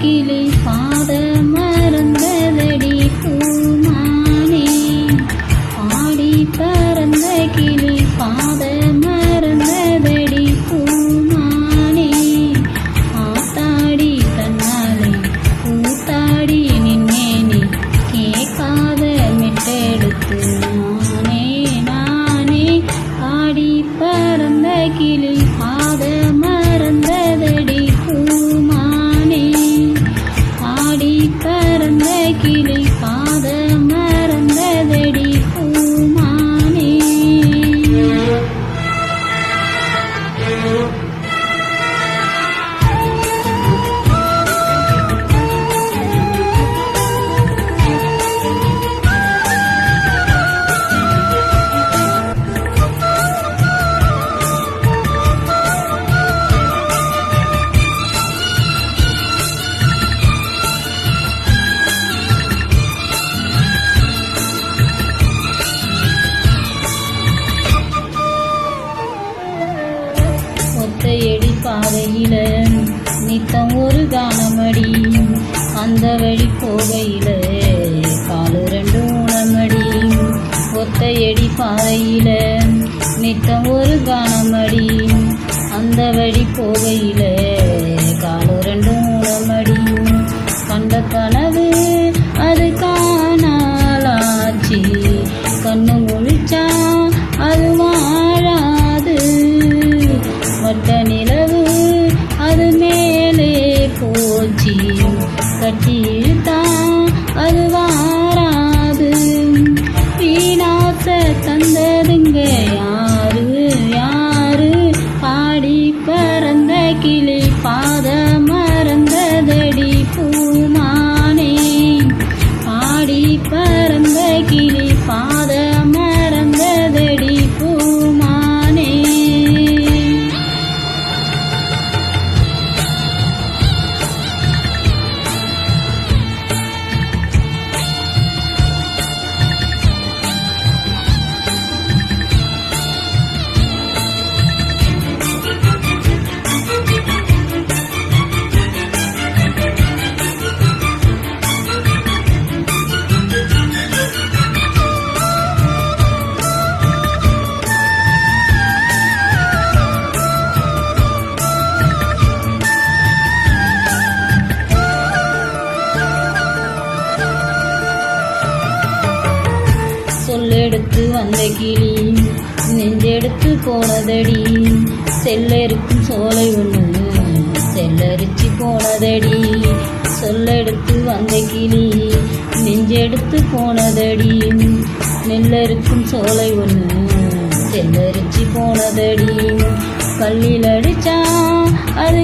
கிளி பாத மறந்ததடி பூமானே. ஆடி பறந்த கிளி பாத மறந்ததடி பூமானே. ஆத்தாடி தன்னாலே கூத்தாடி நின்னேனே கேட்காத மெட்டெடுத்து நானே நானே. ஆடி பறந்த கிளி பாத மறந்ததடி பூமானே. ஆடி பறந்த கிளி பாத மறந்ததடி பூமானே. ஒத்தையடி பாதையில நித்தம் ஒரு கானமடி. அந்த வழி போகையில காலு ரெண்டு ஊனமடி. ஒத்தையடி பாதையில நித்தம் ஒரு கானமடி. அந்த வழி போகையில காலு ரெண்டு ஊனமடி. கண்ட கனவு அது காணாலாச்சு. கண்ணு முழிச்சா அது வாழாது. வட்ட நிலவு அது மேலே போச்சு. கட்டி இழுத்தா அது வாராது. வீணாச தந்ததுங்க யாரு யாரு. பாடி பறந்த கிளி பாத மறந்ததடி பூமானே. பாடி பறந்த கிளி பாத மறந்ததடி பூமானே. சொல்லெடுத்து வந்த கிளி நெஞ்செடுத்து போனதடி. செல்லெருக்கும் சோலை ஒன்று செல்லரிச்சு போனதடி. சொல்லெடுத்து வந்த கிளி நெஞ்செடுத்து போனதடி. நெல்லருக்கும் சோலை ஒன்று செல்லரிச்சு போனதடி. கல்லில் அடிச்சா அது